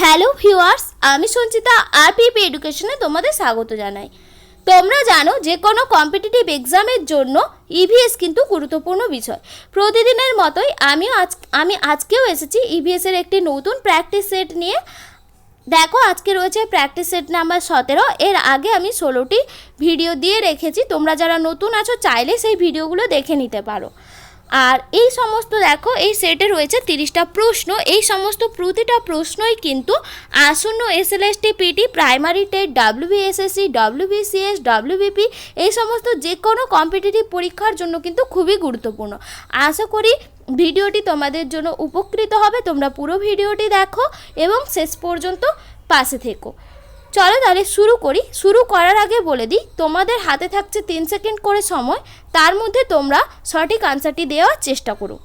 Hello viewers, আমি সঞ্চিতা আরপিপি এডুকেশনে তোমাদের স্বাগত জানাই। তোমরা জানো যে কোনো কম্পিটিটিভ এক্সামের জন্য ইভিএস কিন্তু গুরুত্বপূর্ণ বিষয়। প্রতিদিনের মতোই আমি আজকেও এসেছি ইভিএসের একটি নতুন প্র্যাকটিস সেট নিয়ে। দেখো, আজকে রয়েছে প্র্যাকটিস সেট নাম্বার 17। এর আগে আমি 16টি ভিডিও দিয়ে রেখেছি, তোমরা যারা নতুন আছো চাইলে সেই ভিডিওগুলো দেখে নিতে পারো। আর এই সমস্ত দেখো, এই সেটে রয়েছে 30টা প্রশ্ন। এই সমস্ত প্রতিটা প্রশ্নই কিন্তু আসন্ন SLST PT, primary TET, WBSSC, WBCS, WBP এই সমস্ত যে কোনো কম্পিটিটিভ পরীক্ষার জন্য কিন্তু খুবই গুরুত্বপূর্ণ। আশা করি ভিডিওটি তোমাদের জন্য উপকৃত হবে। তোমরা পুরো ভিডিওটি দেখো এবং শেষ পর্যন্ত পাশে থেকো। চলো তাহলে শুরু করি। শুরু করার আগে বলে দিই, তোমাদের হাতে থাকছে 3 সেকেন্ড করে সময়, তার মধ্যে তোমরা সঠিক আনসারটি দেওয়ার চেষ্টা করো।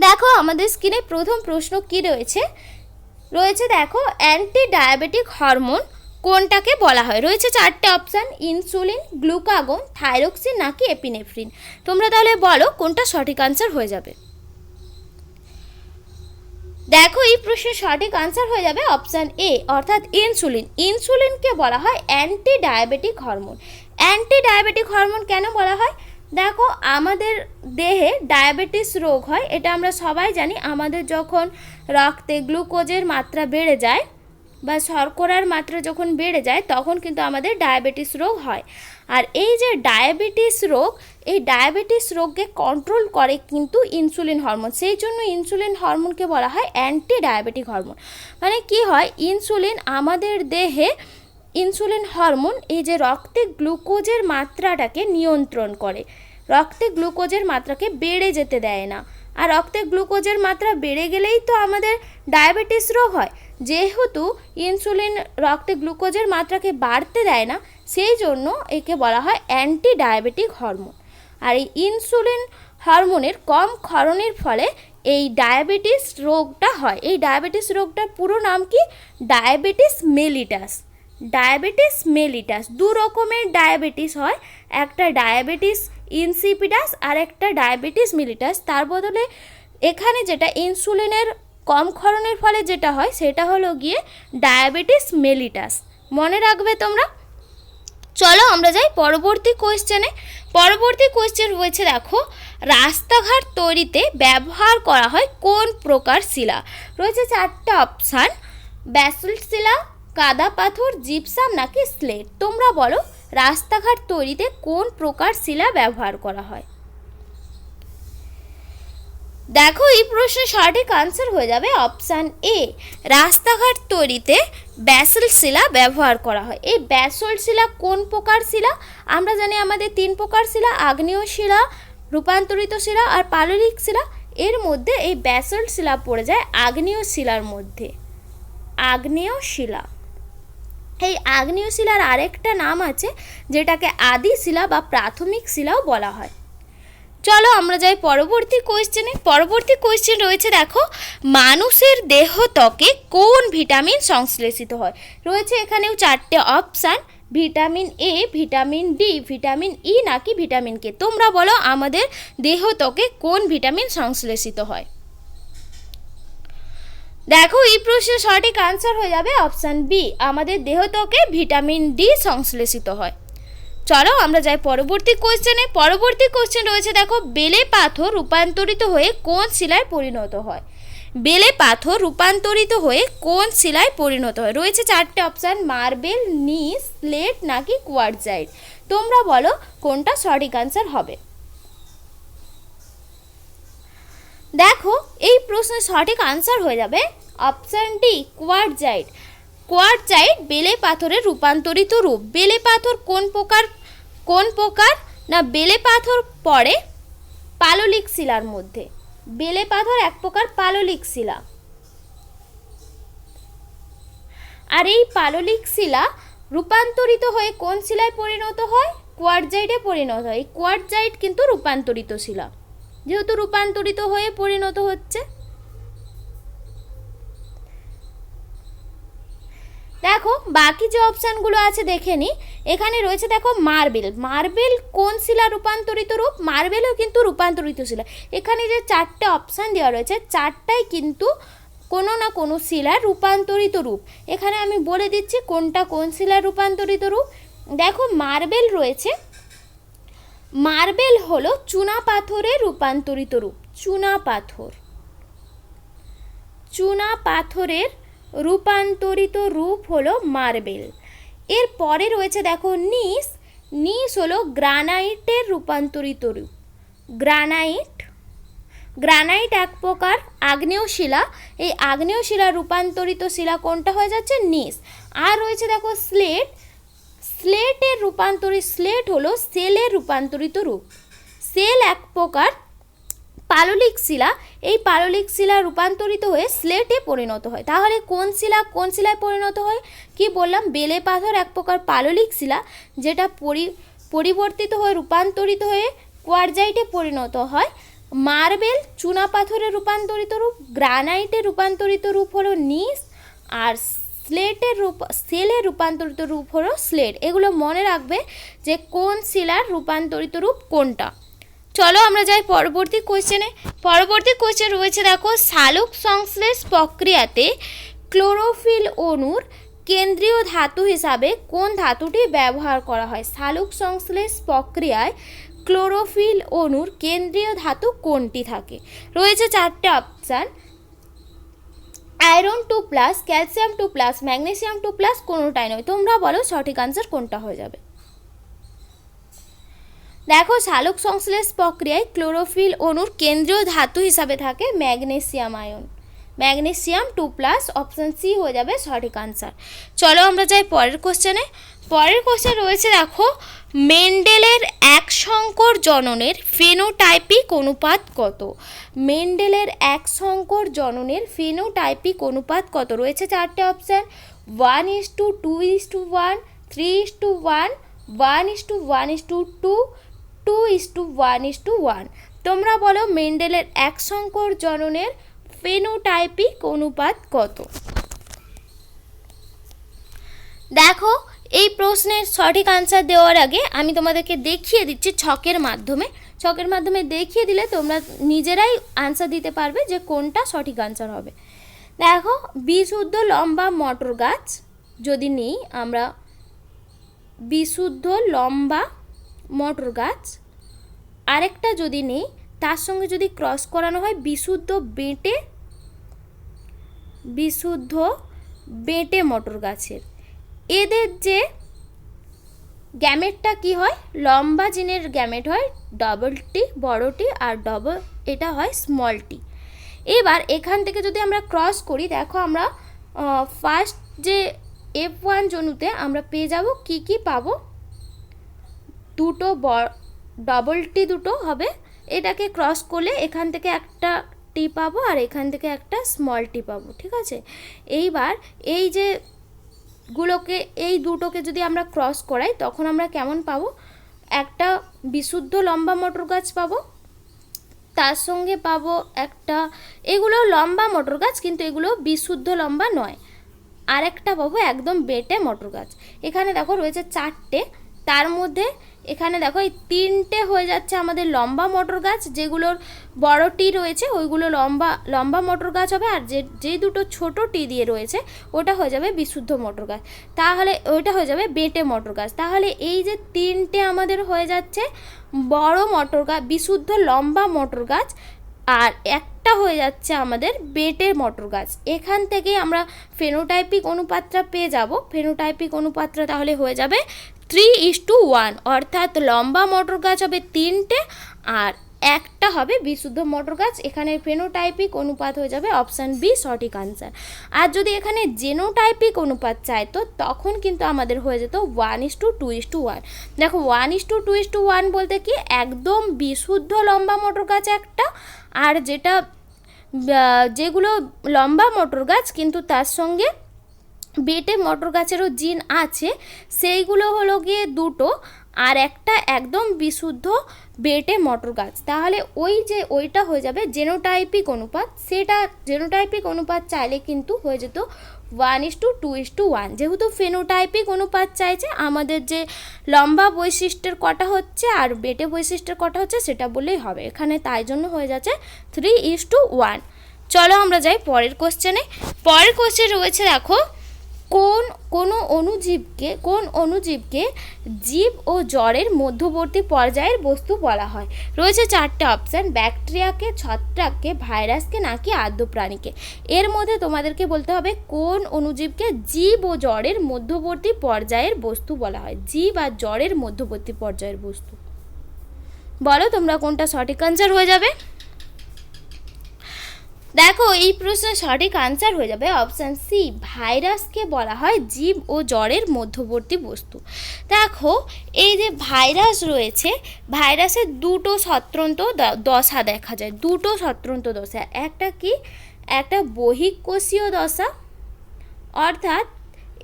দেখো আমাদের স্ক্রিনে প্রথম প্রশ্ন কি রয়েছে দেখো, অ্যান্টি ডায়াবেটিক হরমোন কোনটাকে বলা হয়? রয়েছে 4টে অপশান, ইনসুলিন, গ্লুকাগন, থাইরক্সিন নাকি এপিনেফ্রিন। তোমরা তাহলে বলো কোনটা সঠিক আনসার হয়ে যাবে। দেখো এই প্রশ্নের সঠিক আনসার হয়ে যাবে অপশান এ, অর্থাৎ ইনসুলিন। ইনসুলিনকে বলা হয় anti diabetic hormone. Anti diabetic hormone কেন বলা হয়? দেখো, আমাদের দেহে ডায়াবেটিস রোগ হয়, এটা আমরা সবাই জানি। আমাদের যখন রক্তে গ্লুকোজের মাত্রা বেড়ে যায় বা শর্করার মাত্রা যখন বেড়ে যায় তখন কিন্তু আমাদের ডায়াবেটিস রোগ হয়। আর এই যে ডায়াবেটিস রোগ, এই ডায়াবেটিস রোগকে কন্ট্রোল করে কিন্তু ইনসুলিন হরমোন। সেই জন্য ইনসুলিন হরমোনকে বলা হয় অ্যান্টি ডায়াবেটিক হরমোন। মানে কি হয়, ইনসুলিন আমাদের দেহে, ইনসুলিন হরমোন এই যে রক্তে গ্লুকোজের মাত্রাটাকে নিয়ন্ত্রণ করে, রক্তে গ্লুকোজের মাত্রাকে বেড়ে যেতে দেয় না। আর রক্তে গ্লুকোজের মাত্রা বেড়ে গেলেই তো আমাদের ডায়াবেটিস রোগ হয়। যেহেতু ইনসুলিন রক্তে গ্লুকোজের মাত্রাকে বাড়তে দেয় না, সেই জন্য একে বলা হয় অ্যান্টি ডায়াবেটিক হরমোন। আর এই ইনসুলিন হরমোনের কম ক্ষরণের ফলে এই ডায়াবেটিস রোগটা হয়। এই ডায়াবেটিস রোগটার পুরো নাম কি? Diabetes mellitus. Diabetes mellitus. দু রকমের ডায়াবেটিস হয়, একটা ডায়াবেটিস ইনসিপিডাস আর একটা ডায়াবেটিস মেলিটাস। তার বদলে এখানে যেটা ইনসুলিনের কম ক্ষরণের ফলে যেটা হয় সেটা হলো গিয়ে ডায়াবেটিস মেলিটাস। মনে রাখবে তোমরা। চলো আমরা যাই পরবর্তী কোয়েশ্চেনে। পরবর্তী কোয়েশ্চেন রয়েছে দেখো, রাস্তাঘাট তৈরিতে ব্যবহার করা হয় কোন প্রকার শিলা? রয়েছে 4টে অপশান, ব্যাসল্ট শিলা, কাদা পাথর, জিপসাম নাকি স্লেট। তোমরা বলো রাস্তাঘাট তৈরিতে কোন প্রকার শিলা ব্যবহার করা হয়? দেখো এই প্রশ্নের সঠিক আনসার হয়ে যাবে অপশান এ, রাস্তাঘাট তৈরিতে ব্যাসল্ট শিলা ব্যবহার করা হয়। এই ব্যাসল্ট শিলা কোন প্রকার শিলা? আমরা জানি আমাদের 3 প্রকার শিলা, আগ্নেয় শিলা, রূপান্তরিত শিলা আর পাললিক শিলা। এর মধ্যে এই ব্যাসল্ট শিলা পড়ে যায় আগ্নেয় শিলার মধ্যে। আগ্নেয় শিলা। এই আগ্নেয় শিলার আরেকটা নাম আছে যেটাকে আদি শিলা বা প্রাথমিক শিলাও বলা হয়। চলো আমরা যাই পরবর্তী কোয়েশ্চেনে। পরবর্তী কোয়েশ্চেন রয়েছে দেখো, মানুষের দেহত্বকে কোন ভিটামিন সংশ্লেষিত হয়? রয়েছে এখানেও 4টে option, vitamin A, vitamin D, vitamin E নাকি ভিটামিন কে। তোমরা বলো আমাদের দেহত্বকে কোন ভিটামিন সংশ্লেষিত হয়? দেখো এই প্রশ্নের সঠিক আনসার হয়ে যাবে অপশান বি, আমাদের দেহত্বকে ভিটামিন ডি সংশ্লেষিত হয়। চলো আমরা যাই পরবর্তী কোয়েশ্চেনে। পরবর্তী কোয়েশ্চেন রয়েছে দেখো, বেলে পাথর রূপান্তরিত হয়ে কোন শিলায় পরিণত হয়? বেলে পাথর রূপান্তরিত হয়ে কোন শিলায় পরিণত হয়? রয়েছে 4টে অপশান, মার্বেল, নিস, স্লেট নাকি কোয়ার্টজাইট। তোমরা বলো কোনটা সঠিক আনসার হবে? দেখো এই প্রশ্নের সঠিক আনসার হয়ে যাবে অপশান ডি, কোয়ার্টজাইট। কোয়ার্টজাইট বেলে পাথরের রূপান্তরিত রূপ। বেলে পাথর কোন প্রকার না বেলে পাথর পড়ে পাললিক শিলার মধ্যে। বেলে পাথর এক প্রকার পাললিক শিলা। আর এই পাললিক শিলা রূপান্তরিত হয়ে কোন শিলায় পরিণত হয়? কোয়ার্টজাইটে পরিণত হয়। এই কোয়ার্টজাইট কিন্তু রূপান্তরিত শিলা, যেহেতু রূপান্তরিত হয়ে পরিণত হচ্ছে। দেখো বাকি যে অপশানগুলো আছে দেখে নিই। এখানে রয়েছে দেখো মার্বেল। মার্বেল কোন শিলা রূপান্তরিত রূপ? মার্বেলও কিন্তু রূপান্তরিত শিলা। এখানে যে 4টে অপশান দেওয়া রয়েছে 4টাই কিন্তু কোনো না কোনো শিলার রূপান্তরিত রূপ। এখানে আমি বলে দিচ্ছি কোনটা কোন শিলার রূপান্তরিত রূপ। দেখো মার্বেল রয়েছে, মার্বেল হলো চুনা পাথরের রূপান্তরিত রূপ। চুনা পাথরের রূপান্তরিত রূপ হলো মার্বেল। এর পরে রয়েছে দেখো নিস হলো গ্রানাইটের রূপান্তরিত রূপ। গ্রানাইট এক প্রকার আগ্নেয় শিলা, এই আগ্নেয় শিলা রূপান্তরিত শিলা কোনটা হয়ে যাচ্ছে? নিস। আর রয়েছে দেখো স্লেট হলো সেলের রূপান্তরিত রূপ। সেল এক প্রকার পাললিক শিলা, এই পাললিক শিলা রূপান্তরিত হয়ে স্লেটে পরিণত হয়। তাহলে কোন শিলায় পরিণত হয়? কি বললাম? বেলে পাথর এক প্রকার পাললিক শিলা, যেটা পরিবর্তিত হয়ে রূপান্তরিত হয়ে কোয়ার্জাইটে পরিণত হয়। মার্বেল চুনা পাথরের রূপান্তরিত রূপ, গ্রানাইটের রূপান্তরিত রূপ হলো নিস, আর সেলের রূপান্তরিত রূপ হলো স্লেট। এগুলো মনে রাখবে যে কোন শিলার রূপান্তরিত রূপ কোনটা। চলো আমরা যাই পরবর্তী কোয়েশ্চেনে। পরবর্তী কোয়েশ্চেন রয়েছে দেখো, সালোক সংশ্লেষ প্রক্রিয়াতে ক্লোরোফিল অণুর কেন্দ্রীয় ধাতু হিসাবে কোন ধাতুটি ব্যবহার করা হয়? সালোক সংশ্লেষ প্রক্রিয়ায় ক্লোরোফিল অণুর কেন্দ্রীয় ধাতু কোনটি থাকে? রয়েছে চারটে অপশান, আয়রন 2+, ক্যালসিয়াম 2+, ম্যাগনেসিয়াম 2+, কোনোটাই নয়। তোমরা বলো সঠিক আনসার কোনটা হয়ে যাবে। দেখো সালোক সংশ্লেষ প্রক্রিয়ায় ক্লোরোফিল অণুর কেন্দ্রীয় ধাতু হিসাবে থাকে magnesium ion. Magnesium 2+, option C হয়ে যাবে সঠিক আনসার। চলো আমরা যাই পরের কোশ্চেনে। পরের কোশ্চেন রয়েছে দেখো, মেন্ডেলের এক সংকর জননের ফেনোটাইপিক অনুপাত কত? মেন্ডেলের এক সংকর জননের ফেনোটাইপিক অনুপাত কত? রয়েছে চারটে অপশান, 1:2:1, 3:1, 1:1:2, 2:1:1। তোমরা বলো মেন্ডেলের এক সংকর জননের ফেনোটাইপিক অনুপাত কত? দেখো এই প্রশ্নের সঠিক আনসার দেওয়ার আগে আমি তোমাদেরকে দেখিয়ে দিচ্ছি ছকের মাধ্যমে দেখিয়ে দিলে তোমরা নিজেরাই আনসার দিতে পারবে যে কোনটা সঠিক আনসার হবে। দেখো বিশুদ্ধ লম্বা মটর গাছ যদি নিই আমরা, বিশুদ্ধ লম্বা মটর গাছ, আরেকটা যদি নিই তার সঙ্গে যদি ক্রস করানো হয় বিশুদ্ধ বেঁটে মটর গাছের, এদের যে গ্যামেটটা কি হয়? লম্বা জিনের গ্যামেট হয় ডবল-টি বড়টি, আর এটা হয় স্মল-টি। এবার এখান থেকে যদি আমরা ক্রস করি, দেখো আমরা ফার্স্ট যে F1 জনুতে আমরা পেয়ে যাব কি পাবো? দুটো ডবল-টি দুটো হবে। এটাকে ক্রস করলে এখান থেকে একটা টি পাবো আর এখান থেকে একটা স্মল-টি পাবো, ঠিক আছে? এইবার এই যে এই দুটোকে যদি আমরা ক্রস করাই তখন আমরা কেমন পাবো? একটা বিশুদ্ধ লম্বা মটর গাছ পাবো, তার সঙ্গে পাবো একটা, এগুলো লম্বা মটর গাছ কিন্তু এগুলো বিশুদ্ধ লম্বা নয়, আর একটা পাবো একদম বেটে মটর গাছ। এখানে দেখো রয়েছে চারটে, তার মধ্যে এখানে দেখো এই তিনটে হয়ে যাচ্ছে আমাদের লম্বা মটর গাছ, যেগুলোর বড় টি রয়েছে ওইগুলো লম্বা মটর গাছ হবে, আর যেই দুটো ছোট টি দিয়ে রয়েছে ওটা হয়ে যাবে বিশুদ্ধ মটর গাছ, তাহলে ওইটা হয়ে যাবে বেটে মটর গাছ। তাহলে এই যে তিনটে আমাদের হয়ে যাচ্ছে বড় মটর গাছ, বিশুদ্ধ লম্বা মটর গাছ, আর একটা হয়ে যাচ্ছে আমাদের বেটে মটর গাছ। এখান থেকে আমরা ফেনোটাইপিক অনুপাতটা পেয়ে যাব। ফেনোটাইপিক অনুপাতটা তাহলে হয়ে যাবে 3:1, অর্থাৎ লম্বা মটর গাছ হবে তিনটে আর একটা হবে বিশুদ্ধ মটর গাছ। এখানে ফেনোটাইপিক অনুপাত হয়ে যাবে অপশান বি সঠিক আনসার। আর যদি এখানে জেনোটাইপিক অনুপাত চাই তো তখন কিন্তু আমাদের হয়ে যেত 1:2:1। দেখো 1:2:1 বলতে কি, একদম বিশুদ্ধ লম্বা মটর গাছ একটা, আর যেগুলো লম্বা মটর গাছ কিন্তু তার সঙ্গে বেটে মটর গাছেরও জিন আছে সেইগুলো হলো গিয়ে দুটো, আর একটা একদম বিশুদ্ধ বেটে মটর গাছ। তাহলে ওইটা হয়ে যাবে জেনোটাইপিক অনুপাত। সেটা জেনোটাইপিক অনুপাত চাইলে কিন্তু হয়ে যেত 1:2:1। যেহেতু ফেনোটাইপিক অনুপাত চাইছে, আমাদের যে লম্বা বৈশিষ্ট্যের কটা হচ্ছে আর বেটে বৈশিষ্ট্যের কটা হচ্ছে সেটা বললেই হবে এখানে, তাই জন্য হয়ে যাচ্ছে 3:1। চলো আমরা যাই পরের কোশ্চেনে। পরের কোশ্চেন রয়েছে দেখো, কোন অণুজীবকে জীব ও জড়ের মধ্যবর্তী পর্যায়ের বস্তু বলা হয়? রয়েছে 4টে অপশান, ব্যাকটেরিয়াকে, ছত্রাককে, ভাইরাসকে নাকি আদ্য প্রাণীকে। এর মধ্যে তোমাদেরকে বলতে হবে কোন অণুজীবকে জীব ও জড়ের মধ্যবর্তী পর্যায়ের বস্তু বলা হয়। জীব আর জড়ের মধ্যবর্তী পর্যায়ের বস্তু, বলো তোমরা কোনটা সঠিক আনসার হয়ে যাবে। দেখো এই প্রশ্নের সঠিক আনসার হয়ে যাবে অপশান সি, ভাইরাসকে বলা হয় জীব ও জড়ের মধ্যবর্তী বস্তু। দেখো এই যে ভাইরাস রয়েছে, ভাইরাসের দুটো স্বতন্ত্র দশা দেখা যায়, দুটো স্বতন্ত্র দশা। একটা কি, একটা বহিঃকোষীয় দশা, অর্থাৎ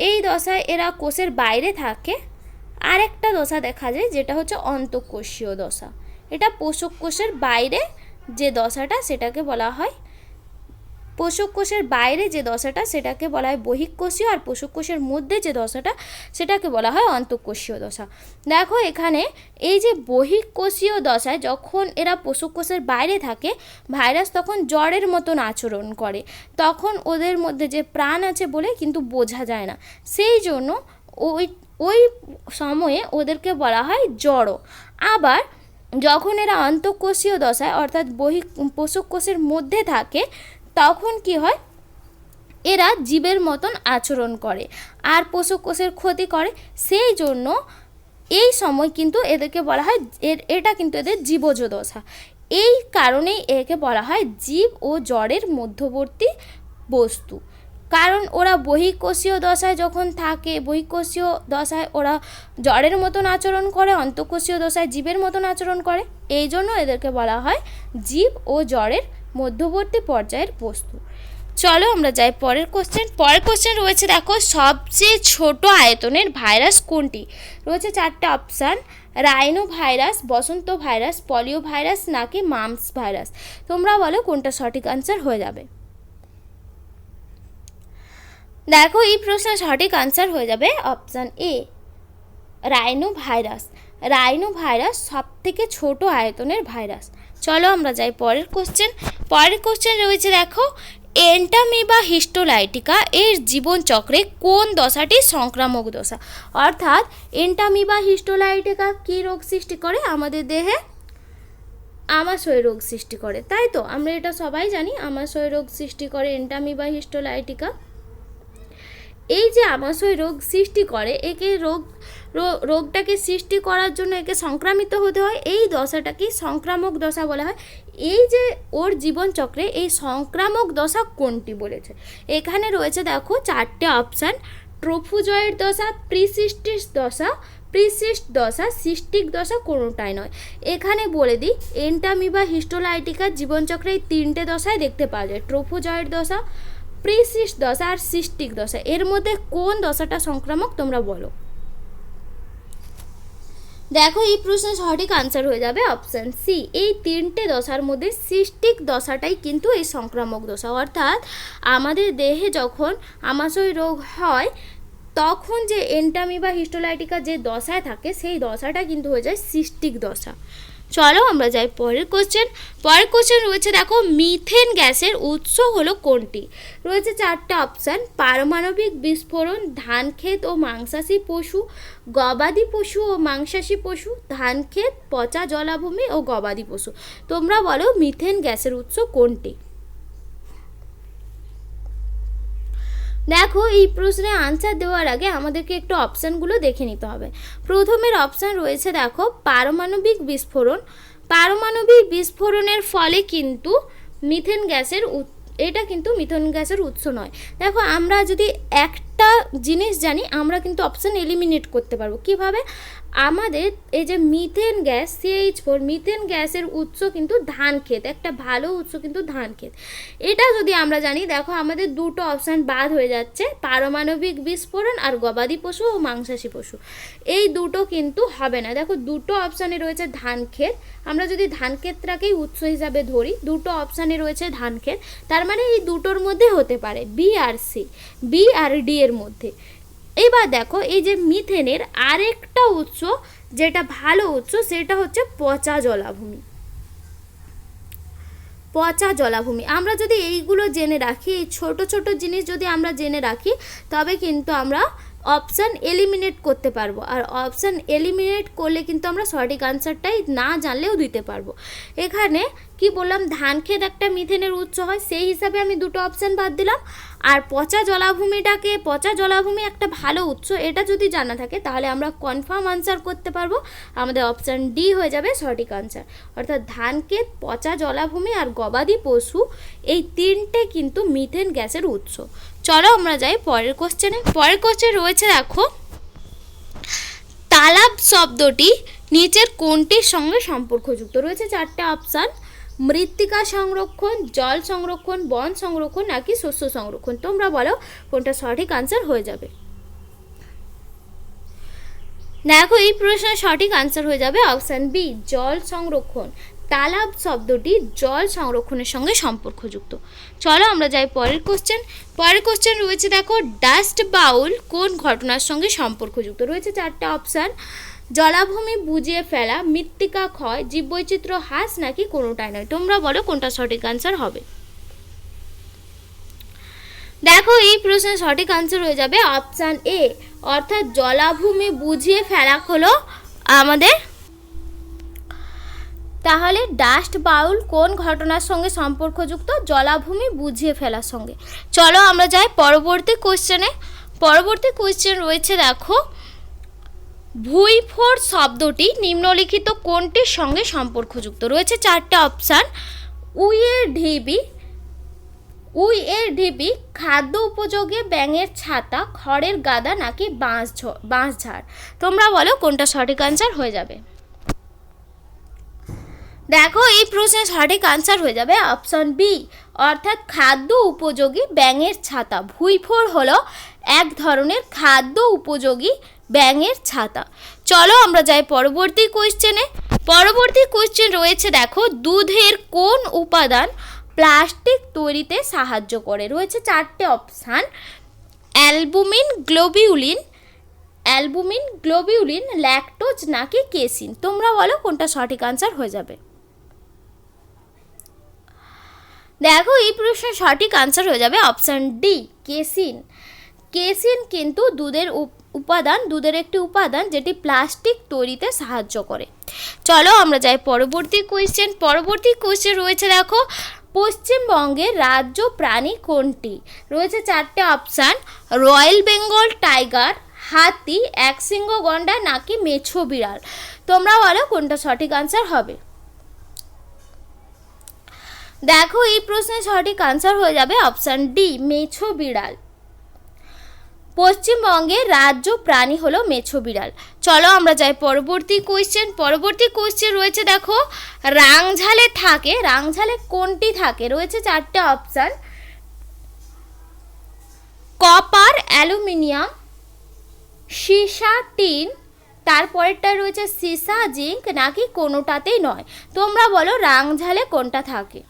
এই দশায় এরা কোষের বাইরে থাকে। আর একটা দশা দেখা যায় যেটা হচ্ছে অন্তঃকোষীয় দশা। এটা পোষক কোষের বাইরে যে দশাটা সেটাকে বলা হয়, পোষক কোষের বাইরে যে দশাটা সেটাকে বলা হয় বহিঃকোষীয়, আর পোষক কোষের মধ্যে যে দশাটা সেটাকে বলা হয় অন্তঃকোষীয় দশা। দেখো এখানে এই যে বহিঃকোষীয় দশায় যখন এরা পোষক কোষের বাইরে থাকে, ভাইরাস তখন জ্বরের মতন আচরণ করে, তখন ওদের মধ্যে যে প্রাণ আছে বলে কিন্তু বোঝা যায় না, সেই জন্য ওই সময়ে ওদেরকে বলা হয় জড়। আবার যখন এরা অন্তঃকোষীয় দশায় অর্থাৎ পোষক কোষের মধ্যে থাকে, তখন কি হয়, এরা জীবের মতন আচরণ করে আর পোষক কোষের ক্ষতি করে। সেই জন্য এই সময় কিন্তু এদেরকে বলা হয়, এটা কিন্তু এদের জীবজ দশা। এই কারণেই একে বলা হয় জীব ও জড়ের মধ্যবর্তী বস্তু, কারণ ওরা বহিঃকোষীয় দশায় যখন থাকে, বহিঃকোষীয় দশায় ওরা জড়ের মতন আচরণ করে, অন্তঃকোষীয় দশায় জীবের মতন আচরণ করে। এই জন্য এদেরকে বলা হয় জীব ও জড়ের মধ্যবর্তী পর্যায়ের বস্তু। চলো আমরা যাই পরের কোশ্চেন। পরের কোশ্চেন রয়েছে দেখো, সবচেয়ে ছোট আয়তনের ভাইরাস কোনটি? রয়েছে 4টে অপশান, রাইনো ভাইরাস, বসন্ত ভাইরাস, পলিও ভাইরাস নাকি মাম্পস ভাইরাস। তোমরা বলো কোনটা সঠিক আনসার হয়ে যাবে। দেখো এই প্রশ্নের সঠিক আনসার হয়ে যাবে option A, rhino virus. Rhino virus সব থেকে ছোট আয়তনের ভাইরাস। চলো আমরা যাই পরের কোশ্চেন। পরের কোশ্চেন রয়েছে দেখো, এন্টামিবা হিস্টোলাইটিকা এর জীবনচক্রে কোন দশাটি সংক্রামক দশা? অর্থাৎ এন্টামিবা হিস্টোলাইটিকা কী রোগ সৃষ্টি করে? আমাদের দেহে আমাশয় রোগ সৃষ্টি করে, তাই তো? আমরা এটা সবাই জানি, আমাশয় রোগ সৃষ্টি করে এন্টামিবা হিস্টোলাইটিকা। এই যে আমাশয় রোগ সৃষ্টি করে, একে রোগটাকে সৃষ্টি করার জন্য একে সংক্রামিত হতে হয়, এই দশাটাকে সংক্রামক দশা বলা হয়। এই যে ওর জীবনচক্রে এই সংক্রামক দশা কোনটি বলেছে, এখানে রয়েছে দেখো 4টে অপশান, ট্রোফোজয়েড দশা, প্রিসিস্টিস দশা, প্রিসিস্ট দশা, সিস্টিক দশা, কোনোটাই নয়। এখানে বলে দিই, এন্টামিবা হিস্টোলাইটিকার জীবনচক্রে এই 3টে দশায় দেখতে পাওয়া যায়, ট্রোফোজয়েড দশা, প্রিসিস্ট দশা আর সিস্টিক দশা। এর মধ্যে কোন দশাটা সংক্রামক তোমরা বলো। দেখো এই প্রশ্নের সঠিক আনসার হয়ে যাবে অপশান সি, এই 3টে দশার মধ্যে সিস্টিক দশাটাই কিন্তু এই সংক্রামক দশা। অর্থাৎ আমাদের দেহে যখন আমাশয় রোগ হয়, তখন যে এন্টামিবা হিস্টোলাইটিকা যে দশায় থাকে, সেই দশাটা কিন্তু হয়ে যায় সিস্টিক দশা। চলো আমরা যাই পরের কোশ্চেন। পরের কোশ্চেন রয়েছে দেখো, মিথেন গ্যাসের উৎস হলো কোনটি? রয়েছে 4টে অপশান, পারমাণবিক বিস্ফোরণ, ধানক্ষেত ও মাংসাশী পশু, গবাদি পশু ও মাংসাশী পশু, ধানক্ষেত, পচা জলাভূমি ও গবাদি পশু। তোমরা বলো মিথেন গ্যাসের উৎস কোনটি। দেখো এই প্রশ্নে আনসার দেওয়ার আগে আমাদেরকে একটু অপশানগুলো দেখে নিতে হবে। প্রথমের অপশান রয়েছে দেখো পারমাণবিক বিস্ফোরণ। পারমাণবিক বিস্ফোরণের ফলে কিন্তু মিথেন গ্যাসের এটা কিন্তু মিথেন গ্যাসের উৎস নয়। দেখো আমরা যদি একটা জিনিস জানি, আমরা কিন্তু অপশান এলিমিনেট করতে পারবো। কিভাবে? আমাদের এই যে মিথেন গ্যাস CH4, মিথেন গ্যাসের উৎস কিন্তু ধানক্ষেত, একটা ভালো উৎস কিন্তু ধানক্ষেত। এটা যদি আমরা জানি, দেখো আমাদের দুটো অপশান বাদ হয়ে যাচ্ছে, পারমাণবিক বিস্ফোরণ আর গবাদি পশু ও মাংসাশী পশু। এই দুটো কিন্তু হবে না। দেখো দুটো অপশানে রয়েছে ধানক্ষেত, আমরা যদি ধানক্ষেতটাকেই উৎস হিসাবে ধরি, দুটো অপশানে রয়েছে ধানক্ষেত, তার মানে এই দুটোর মধ্যে হতে পারে বি আর সি, বি আর ডি এর মধ্যে। এবার দেখো এই যে মিথেনের আরেকটা উৎস যেটা ভালো উৎস, সেটা হচ্ছে পচা জলাভূমি। পচা জলাভূমি। আমরা যদি এইগুলো জেনে রাখি, এই ছোট ছোট জিনিস যদি আমরা জেনে রাখি, তবে কিন্তু আমরা অপশান এলিমিনেট করতে পারবো। আর অপশান এলিমিনেট করলে কিন্তু আমরা সঠিক আনসারটাই না জানলেও দিতে পারবো। এখানে কি বললাম, ধান ক্ষেত একটা মিথেনের উৎস হয়, সেই হিসাবে আমি দুটো অপশান বাদ দিলাম। আর পচা জলাভূমি একটা ভালো উৎস, এটা যদি জানা থাকে তাহলে আমরা কনফার্ম আনসার করতে পারবো, আমাদের অপশান ডি হয়ে যাবে সঠিক আনসার। অর্থাৎ ধান ক্ষেত, পচা জলাভূমি আর গবাদি পশু, এই তিনটে কিন্তু মিথেন গ্যাসের উৎস। চলো আমরা যাই পরের কোশ্চেনে। পরের কোশ্চেন রয়েছে, দেখো, তালাব শব্দটি নিচের কোনটির সঙ্গে সম্পর্কযুক্ত? রয়েছে চারটে অপশান, মৃত্তিকা সংরক্ষণ, জল সংরক্ষণ, বন সংরক্ষণ নাকি শস্য সংরক্ষণ। তোমরা বলো কোনটা সঠিক আনসার হয়ে যাবে। দেখো এই প্রশ্নের সঠিক আনসার হয়ে যাবে অপশান বি, জল সংরক্ষণ। তালাব শব্দটি জল সংরক্ষণের সঙ্গে সম্পর্কযুক্ত। চলো আমরা যাই পরের কোশ্চেন। পরের কোশ্চেন রয়েছে, দেখো, ডাস্ট বাউল কোন ঘটনার সঙ্গে সম্পর্কযুক্ত? রয়েছে চারটে অপশান, জলাভূমি বুঝিয়ে ফেলা, মৃত্তিকা ক্ষয়, জীববৈচিত্র্য হ্রাস নাকি কোনোটাই নয়। তোমরা বলো কোনটা সঠিক আনসার হবে। দেখো এই প্রশ্নের সঠিক আনসার হয়ে যাবে অপশান এ, অর্থাৎ জলাভূমি বুঝিয়ে ফেলা হলো আমাদের। তাহলে ডাস্ট বাউল কোন ঘটনার সঙ্গে সম্পর্কযুক্ত? জলাভূমি বুঝিয়ে ফেলার সঙ্গে। চলো আমরা যাই পরবর্তী কোশ্চেনে। পরবর্তী কোশ্চেন রয়েছে, দেখো, ভুঁইফোড় শব্দটি নিম্নলিখিত কোনটির সঙ্গে সম্পর্কযুক্ত? রয়েছে চারটে অপশান, উইয়ের ঢিবি, খাদ্য উপযোগী ব্যাঙের ছাতা, খড়ের গাদা নাকি বাঁশঝাড়। তোমরা বলো কোনটা সঠিক আনসার হয়ে যাবে। দেখো এই প্রশ্নের সঠিক আনসার হয়ে যাবে অপশন বি, অর্থাৎ খাদ্য উপযোগী ব্যাঙের ছাতা। ভুঁইফোড় হলো এক ধরনের খাদ্য উপযোগী ব্যাঙের ছাতা। চলো আমরা যাই পরবর্তী কোশ্চেনে। পরবর্তী কোশ্চেন রয়েছে, দেখো, দুধের কোন উপাদান প্লাস্টিক তৈরিতে সাহায্য করে? রয়েছে চারটে অপশান, অ্যালবুমিন, গ্লোবিউলিন, ল্যাকটোজ নাকি কেসিন। তোমরা বলো কোনটা সঠিক আনসার হয়ে যাবে। দেখো এই প্রশ্নের সঠিক আনসার হয়ে যাবে অপশান ডি, কেসিন। কেসিন কিন্তু দুধের একটি উপাদান যেটি প্লাস্টিক তৈরিতে সাহায্য করে। চলো আমরা যাই পরবর্তী কোয়েশ্চেন। পরবর্তী কোয়েশ্চেন রয়েছে, দেখো, পশ্চিমবঙ্গের রাজ্য প্রাণী কোনটি? রয়েছে চারটে অপশান, রয়্যাল বেঙ্গল টাইগার, হাতি, একশৃঙ্গ গন্ডার নাকি মেছো বিড়াল। তোমরা বলো কোনটা সঠিক আনসার হবে। দেখো এই প্রশ্নের সঠিক আনসার হয়ে যাবে অপশান ডি, মেছো বিড়াল। পশ্চিমবঙ্গের রাজ্য প্রাণী হলো মেছো বিড়াল। চলো আমরা যাই পরবর্তী কোয়েশ্চেন। পরবর্তী কোয়েশ্চেন রয়েছে, দেখো, রাংঝালে কোনটি থাকে? রয়েছে চারটে অপশান, কপার, অ্যালুমিনিয়াম, সীসা, টিন, তারপরেরটা রয়েছে সীসা, জিঙ্ক নাকি কোনোটাতেই নয়। তোমরা বলো রাংঝালে কোনটা থাকে।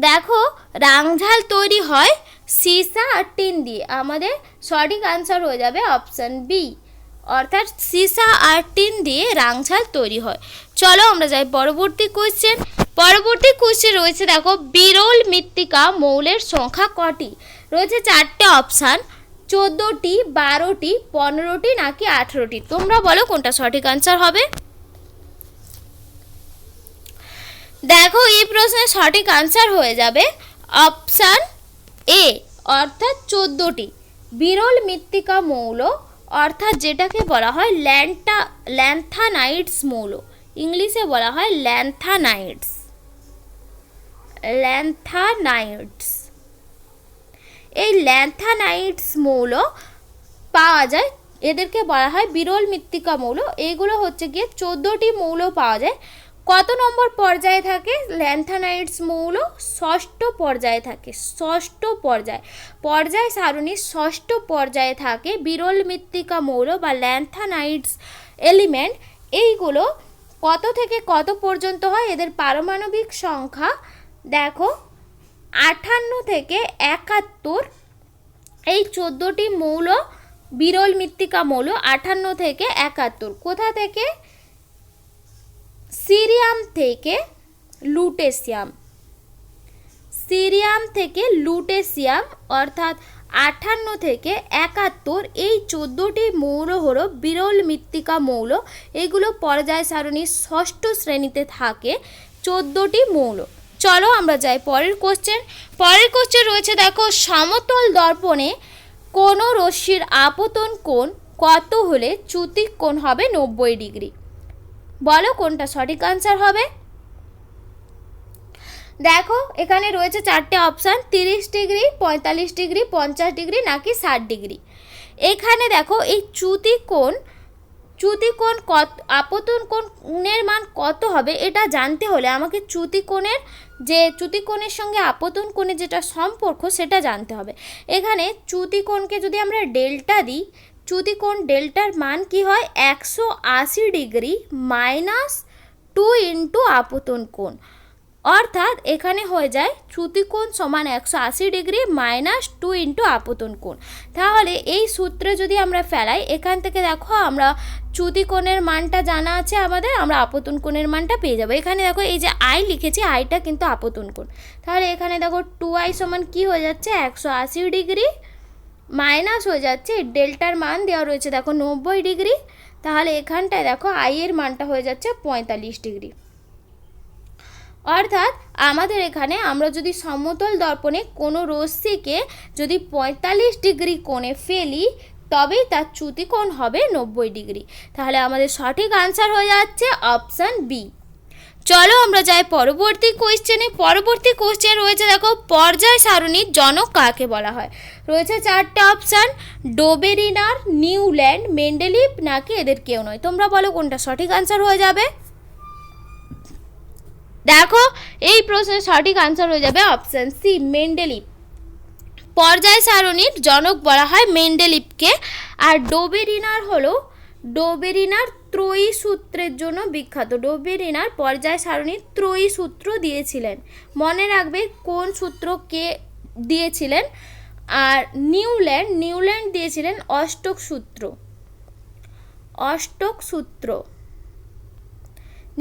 দেখো রাংঝাল তৈরি হয় সীসা আর টিন দিয়ে। আমাদের সঠিক আনসার হয়ে যাবে অপশান বি, অর্থাৎ সীসা আর টিন দিয়ে রাংঝাল তৈরি হয়। চলো আমরা যাই পরবর্তী কোয়েশ্চেন। পরবর্তী কোয়েশ্চেন রয়েছে, দেখো, বিরল মৃত্তিকা মৌলের সংখ্যা কটি? রয়েছে চারটে অপশান, 14টি, 12টি, 15টি নাকি 18টি। তোমরা বলো কোনটা সঠিক আনসার হবে। দেখো এই প্রশ্নের সঠিক আনসার হয়ে যাবে অপশান এ, অর্থাৎ 14টি। বিরল মৃত্তিকা মৌল অর্থাৎ যেটাকে বলা হয় ল্যান্থানাইটস মৌল, ইংলিশে বলা হয় ল্যান্থানাইটস। এই ল্যান্থানাইটস মৌল পাওয়া যায়, এদেরকে বলা হয় বিরল মৃত্তিকা মৌল। এইগুলো হচ্ছে গিয়ে 14টি মৌল পাওয়া যায়। কত নম্বর পর্যায়ে থাকে ল্যান্থানাইটস মৌল? ষষ্ঠ পর্যায়ে থাকে। পর্যায় সারণীর ষষ্ঠ পর্যায়ে থাকে বিরল মৃত্তিকা মৌল বা ল্যান্থানাইটস এলিমেন্ট। এইগুলো কত থেকে কত পর্যন্ত হয়? এদের পারমাণবিক সংখ্যা দেখো 58 থেকে 71। এই 14টি মৌল বিরল মৃত্তিকা মৌল 58 থেকে 71। কোথা থেকে? লুটেশিয়াম, সিরিয়াম থেকে লুটেশিয়াম অর্থাৎ 58 থেকে 71, এই 14টি মৌল হলো বিরল মৃত্তিকা মৌল। এগুলো পর্যায় সারণীর 6ষ্ঠ শ্রেণীতে থাকে 14টি মৌল। চলো আমরা যাই পরের কোশ্চেন। পরের কোশ্চেন রয়েছে দেখো, সমতল দর্পণে কোনো রশ্মির আপতন কোণ কত হলে চ্যুতিক কোণ হবে 90 ডিগ্রি? বলো কোনটা সঠিক আনসার হবে। দেখো এখানে রয়েছে 4টে অপশান, 30 ডিগ্রি, 45 ডিগ্রি, 50 ডিগ্রি নাকি 60 ডিগ্রি। এখানে দেখো এই চ্যুতিকোণ কত, আপতন কোণের মান কত হবে এটা জানতে হলে আমাকে চ্যুতিকোণের সঙ্গে আপতন কোণের যেটা সম্পর্ক সেটা জানতে হবে। এখানে চ্যুতিকোণকে যদি আমরা ডেল্টা দিই, চ্যুতিকোণ ডেল্টার মান কি হয়, 180 ডিগ্রি মাইনাস 2 ইন্টু আপতন কোণ, অর্থাৎ এখানে হয়ে যায় চ্যুতিকোণ সমান 180 ডিগ্রি মাইনাস 2 ইন্টু আপতন কোণ। তাহলে এই সূত্রে যদি আমরা ফেলাই, এখান থেকে দেখো আমরা চ্যুতিকোণের মানটা জানা আছে আমাদের, আমরা আপতন কোণের মানটা পেয়ে যাবো। এখানে দেখো এই যে আই লিখেছি, আইটা কিন্তু আপতন কোণ। তাহলে এখানে দেখো 2i সমান কি হয়ে যাচ্ছে, 180 ডিগ্রি মাইনাস হয়ে যাচ্ছে ডেল্টার মান দেওয়া রয়েছে দেখো 90 ডিগ্রি। তাহলে এখানটায় দেখো আই এর মানটা হয়ে যাচ্ছে 45 ডিগ্রি। অর্থাৎ আমাদের এখানে আমরা যদি সমতল দর্পণে কোনো রশ্মিকে যদি 45 ডিগ্রি কোণে ফেলি তবেই তার চ্যুতিকোণ হবে 90 ডিগ্রি। তাহলে আমাদের সঠিক আনসার হয়ে যাচ্ছে অপশান বি। চলো আমরা যাই পরবর্তী কোয়েশ্চেনে। পরবর্তী কোয়েশ্চেন রয়েছে দেখো, পর্যায় সারণীর জনক কাকে বলা হয়? রয়েছে 4টে অপশান, ডোবেরিনার, নিউল্যান্ড, মেন্ডেলিভ নাকি এদের কেউ নয়। তোমরা বলো কোনটা সঠিক আনসার হয়ে যাবে। দেখো এই প্রশ্নের সঠিক আনসার হয়ে যাবে অপশান সি, মেন্ডেলিভ। পর্যায় সারণীর জনক বলা হয় মেন্ডেলিভকে। আর ডোবেরিনার ত্রয়ী সূত্রের জন্য বিখ্যাত। ডোবেরিনার পর্যায় সারণীর ত্রয়ী সূত্র দিয়েছিলেন, মনে রাখবে কোন সূত্র কে দিয়েছিলেন। আর নিউল্যান্ড দিয়েছিলেন অষ্টক সূত্র।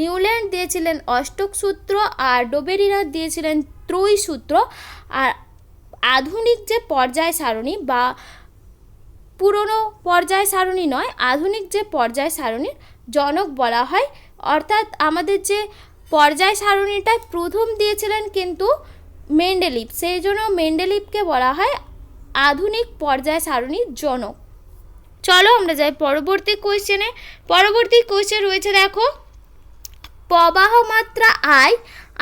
নিউল্যান্ড দিয়েছিলেন অষ্টক সূত্র আর ডোবেরিনার দিয়েছিলেন ত্রয়ী সূত্র। আর আধুনিক যে পর্যায় সারণী বা পুরনো পর্যায় সারণী নয়, আধুনিক যে পর্যায় সারণীর জনক বলা হয়, অর্থাৎ আমাদের যে পর্যায় সারণীটা প্রথম দিয়েছিলেন কিন্তু মেন্ডেলিভ, সেই জন্য মেন্ডেলিভকে বলা হয় আধুনিক পর্যায় সারণীর জনক। চলো আমরা যাই পরবর্তী কোয়েশ্চেনে। পরবর্তী কোয়েশ্চেন রয়েছে দেখো, প্রবাহ মাত্রা আই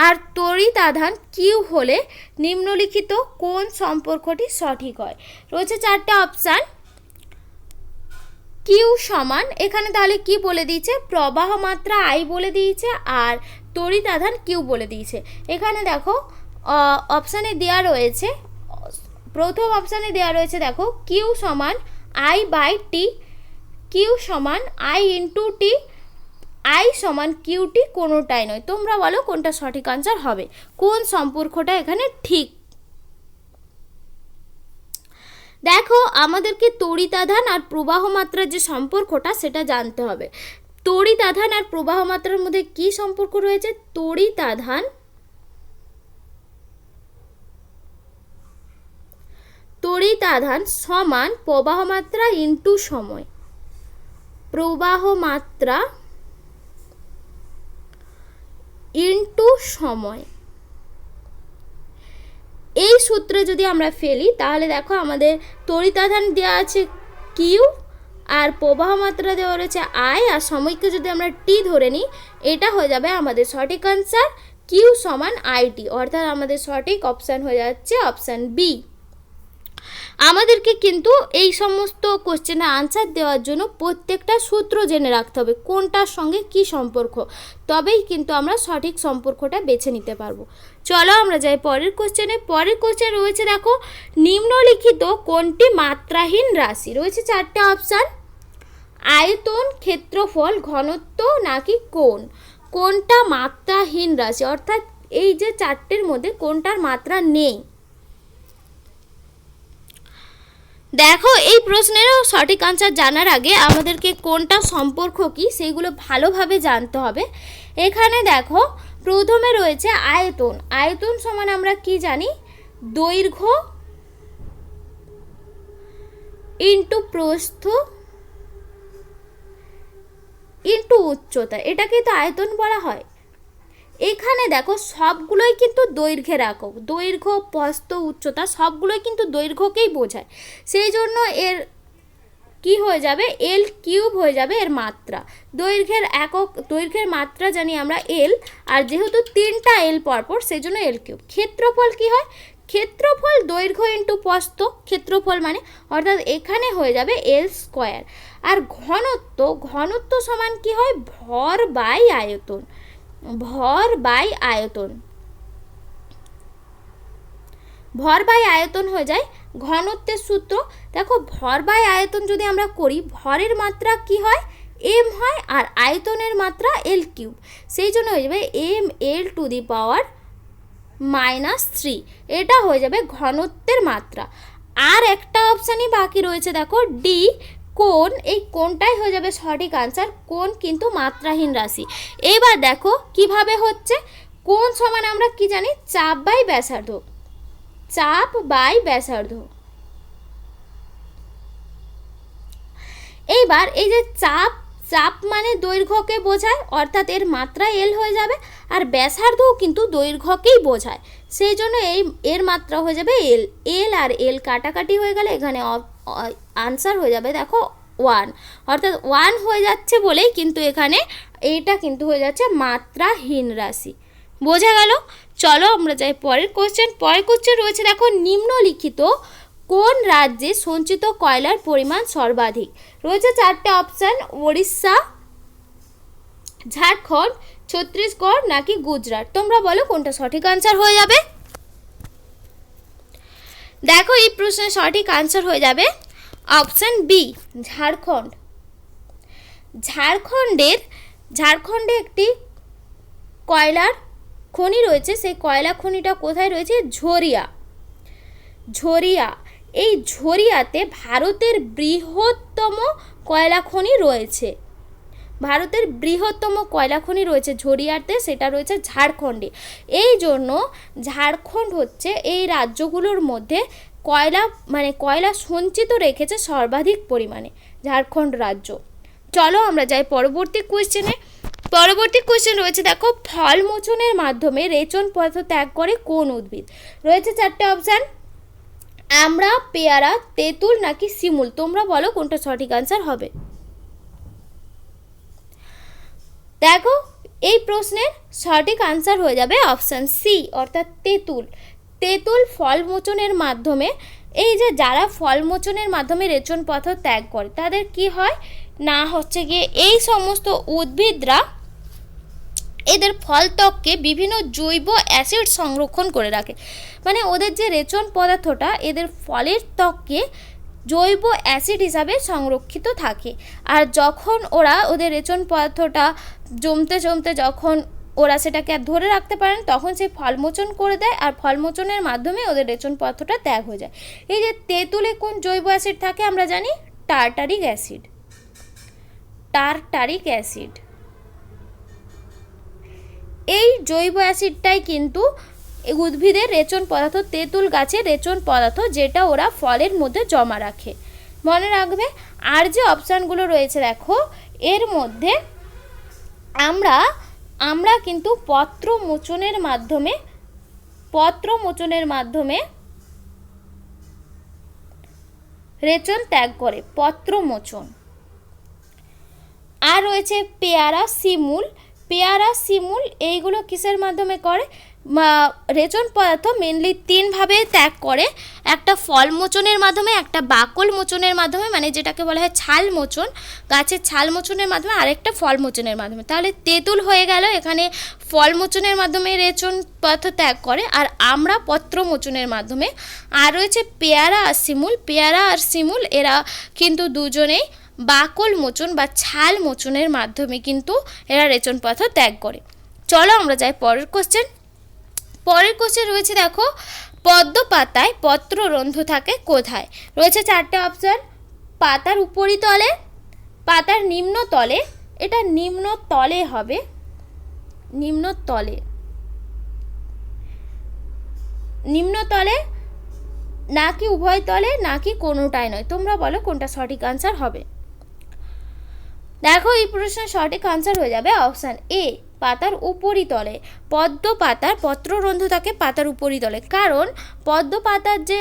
আর তড়িৎ আধান কিউ হলে নিম্নলিখিত কোন সম্পর্কটি সঠিক হয়? রয়েছে 4টে অপশান। কিউ সমান, এখানে তাহলে কি বলে দিয়েছে, প্রবাহ মাত্রা আই বলে দিয়েছে আর তড়িৎ আধান কিউ বলে দিয়েছে। এখানে দেখো অপশানে দেওয়া রয়েছে, প্রথম অপশানে দেওয়া রয়েছে দেখো কিউ সমান আই বাই টি, কিউ সমান আই ইন্টু টি, আই সমান কিউটি কোনোটাই নয়। তোমরা বলো কোনটা সঠিক আনসার হবে, কোন সম্পর্কটা এখানে ঠিক। দেখো আমাদেরকে তড়িৎ আধান আর প্রবাহ মাত্রার যে সম্পর্কটা সেটা জানতে হবে। তড়িৎ আধান আর প্রবাহ মাত্রার মধ্যে কি সম্পর্ক রয়েছে, তড়িৎ আধান সমান প্রবাহ মাত্রা ইন্টু সময়, প্রবাহ মাত্রা ইন্টু সময়। এই সূত্রে যদি আমরা ফেলি তাহলে দেখো আমাদের তড়িৎ আধান দেওয়া আছে কিউ আর প্রবাহ মাত্রা দেওয়া রয়েছে আই আর সময়কে যদি আমরা টি ধরে নিই, এটা হয়ে যাবে আমাদের সঠিক আনসার কিউ সমান আইটি। অর্থাৎ আমাদের সঠিক অপশান হয়ে যাচ্ছে অপশান বি। আমাদেরকে কিন্তু এই সমস্ত কোশ্চেনের আনসার দেওয়ার জন্য প্রত্যেকটা সূত্র জেনে রাখতে হবে কোনটার সঙ্গে কি সম্পর্ক, তবেই কিন্তু আমরা সঠিক সম্পর্কটা বেছে নিতে পারবো। চলো আমরা যাই পরের কোশ্চেনে। পরের কোশ্চেন রয়েছে দেখো, নিম্নলিখিত কোনটি মাত্রাহীন রাশি? রয়েছে 4টে অপশান, আয়তন, ক্ষেত্রফল, ঘনত্ব নাকি কোণ। কোনটা মাত্রাহীন রাশি, অর্থাৎ এই যে 4টের মধ্যে কোনটার মাত্রা নেই। দেখো এই প্রশ্নেরও সঠিক আনসার জানার আগে আমাদেরকে কোনটা সম্পর্ক কি সেইগুলো ভালোভাবে জানতে হবে। এখানে দেখো প্রথমে রয়েছে আয়তন। আয়তন সমান আমরা কি জানি, দৈর্ঘ্য ইন্টু প্রস্থ ইন্টু উচ্চতা, এটাকে তো আয়তন বলা হয়। এখানে দেখো সবগুলোই কিন্তু দৈর্ঘ্যের একক, দৈর্ঘ্য প্রস্থ উচ্চতা সবগুলোই কিন্তু দৈর্ঘ্যকেই বোঝায়, সেই জন্য এর কি হয়ে যাবে, এল কিউব হয়ে যাবে এর মাত্রা। দৈর্ঘ্যের একক, দৈর্ঘ্যের মাত্রা জানি আমরা এল, আর যেহেতু 3টা এল পরপর সেই জন্য এল কিউব। ক্ষেত্রফল কি হয়, ক্ষেত্রফল দৈর্ঘ্য ইন্টু প্রস্থ, ক্ষেত্রফল মানে, অর্থাৎ এখানে হয়ে যাবে এল স্কোয়ার। আর ঘনত্ব, ঘনত্ব সমান কি হয়, ভর বাই আয়তন, ভর বাই আয়তন, ভর বাই আয়তন হয়ে যায় ঘনত্বের সূত্র। দেখো ভর বাই আয়তন যদি আমরা করি, ভরের মাত্রা কি হয়, এম হয়, আর আয়তনের মাত্রা এল কিউব, সেই জন্য হয়ে যাবে এম এল টু দি পাওয়ার -3, এটা হয়ে যাবে ঘনত্বের মাত্রা। আর একটা অপশানই বাকি রয়েছে, দেখো ডি, কোণ। এই কোণটাই হয়ে যাবে সঠিক আনসার, কোণ কিন্তু মাত্রাহীন রাশি। এবার দেখো কিভাবে হচ্ছে, কোণ সমান আমরা কি জানি, চাপ বাই ব্যাসার্ধ, চাপ বাই ব্যাসার্ধ। এইবার এই যে চাপ, চাপ মানে দৈর্ঘ্যকে বোঝায়, অর্থাৎ এর মাত্রা এল হয়ে যাবে, আর ব্যাসার্ধও কিন্তু দৈর্ঘ্যকেই বোঝায়, সেই জন্য এর মাত্রা হয়ে যাবে এল। এল আর এল কাটাকাটি হয়ে গেলে এখানে আনসার হয়ে যাবে দেখো 1, অর্থাৎ 1 হয়ে যাচ্ছে বলেই কিন্তু এখানে এইটা কিন্তু হয়ে যাচ্ছে মাত্রাহীন রাশি। বোঝা গেল? চলো আমরা যাই পরের কোশ্চেন। পরের কোশ্চেন রয়েছে দেখো, নিম্নলিখিত কোন রাজ্যে সঞ্চিত কয়লার পরিমাণ সর্বাধিক? রয়েছে 4টে অপশান, উড়িষ্যা, ঝাড়খণ্ড, ছত্তিশগড় নাকি গুজরাট। তোমরা বলো কোনটা সঠিক আনসার হয়ে যাবে। দেখো এই প্রশ্নের সঠিক আনসার হয়ে যাবে অপশান বি, ঝাড়খণ্ড। ঝাড়খণ্ডে একটি কয়লার খনি রয়েছে, সেই কয়লা খনিটা কোথায় রয়েছে, ঝরিয়া। এই ঝরিয়াতে ভারতের বৃহত্তম কয়লা খনি রয়েছে, ভারতের বৃহত্তম কয়লা খনি রয়েছে ঝরিয়াতে, সেটা রয়েছে ঝাড়খণ্ডে। এই জন্য ঝাড়খণ্ড হচ্ছে এই রাজ্যগুলোর মধ্যে কয়লা সঞ্চিত রেখেছে সর্বাধিক পরিমাণে, ঝাড়খণ্ড রাজ্য। চলো আমরা যাই পরবর্তী কোয়েশ্চেনে। পরবর্তী কোয়েশ্চেন রয়েছে দেখো, ফল মোচনের মাধ্যমে রেচন পদার্থ ত্যাগ করে কোন উদ্ভিদ? রয়েছে 4টে অপশান, আমড়া, পেয়ারা, তেঁতুল নাকি শিমুল। তোমরা বলো কোনটা সঠিক আনসার হবে। দেখো এই প্রশ্নের সঠিক আনসার হয়ে যাবে অপশান সি, অর্থাৎ তেঁতুল। তেঁতুল ফল মোচনের মাধ্যমে, এই যে যারা ফল মোচনের মাধ্যমে রেচন পদার্থ ত্যাগ করে তাদের কি হয় না, হচ্ছে গিয়ে এই সমস্ত উদ্ভিদরা এদের ফল ত্বককে বিভিন্ন জৈব অ্যাসিড সংরক্ষণ করে রাখে, মানে ওদের যে রেচন পদার্থটা এদের ফলের ত্বককে জৈব অ্যাসিড হিসাবে সংরক্ষিত থাকে। আর যখন ওদের রেচন পদার্থটা জমতে যখন ওরা সেটাকে আর ধরে রাখতে পারেন, তখন সে ফলমোচন করে দেয়, আর ফলমোচনের মাধ্যমে ওদের রেচন পদার্থটা ত্যাগ হয়ে যায়। এই যে তেঁতুলে কোন জৈব অ্যাসিড থাকে আমরা জানি, টার্টারিক অ্যাসিড। এই জৈব অ্যাসিডটাই কিন্তু উদ্ভিদের রেচন পদার্থ, তেঁতুল গাছের রেচন পদার্থ, যেটা ওরা ফলের মধ্যে জমা রাখে। মনে রাখবে। আর যে অপশানগুলো রয়েছে দেখো, এর মধ্যে আমরা কিন্তু পত্র মোচনের মাধ্যমে রেচন ত্যাগ করে, পত্র মোচন। আর রয়েছে পেয়ারা, শিমুল, এইগুলো কিসের মাধ্যমে করে, রেচন পদার্থ মেনলি 3ভাবে ত্যাগ করে, একটা ফল মোচনের মাধ্যমে, একটা বাকল মোচনের মাধ্যমে, মানে যেটাকে বলা হয় ছাল মোচন, গাছের ছাল মোচনের মাধ্যমে, আরেকটা ফল মোচনের মাধ্যমে। তাহলে তেঁতুল হয়ে গেল এখানে ফল মোচনের মাধ্যমে রেচন পদার্থ ত্যাগ করে, আর আমরা পত্র মোচনের মাধ্যমে। আর রয়েছে পেয়ারা আর শিমুল, এরা কিন্তু দুজনেই বাকল মোচন বা ছাল মোচনের মাধ্যমে কিন্তু এরা রেচন পদার্থ ত্যাগ করে। চলো আমরা যাই পরের কোশ্চেন। রয়েছে দেখো, পদ্ম পাতায় পত্ররন্ধ্র থাকে কোথায়? রয়েছে 4টে অপশান, পাতার উপরিতলে, পাতার নিম্নতলে, এটা নিম্নতলে হবে, নিম্নতলে নাকি উভয় তলে নাকি কোনোটাই নয়? তোমরা বলো কোনটা সঠিক আনসার হবে। দেখো এই প্রশ্নের সঠিক আনসার হয়ে যাবে অপশান এ, পাতার উপরিতলে। পদ্ম পাতার পত্ররন্ধ্র থাকে পাতার উপরিতলে, কারণ পদ্ম পাতার যে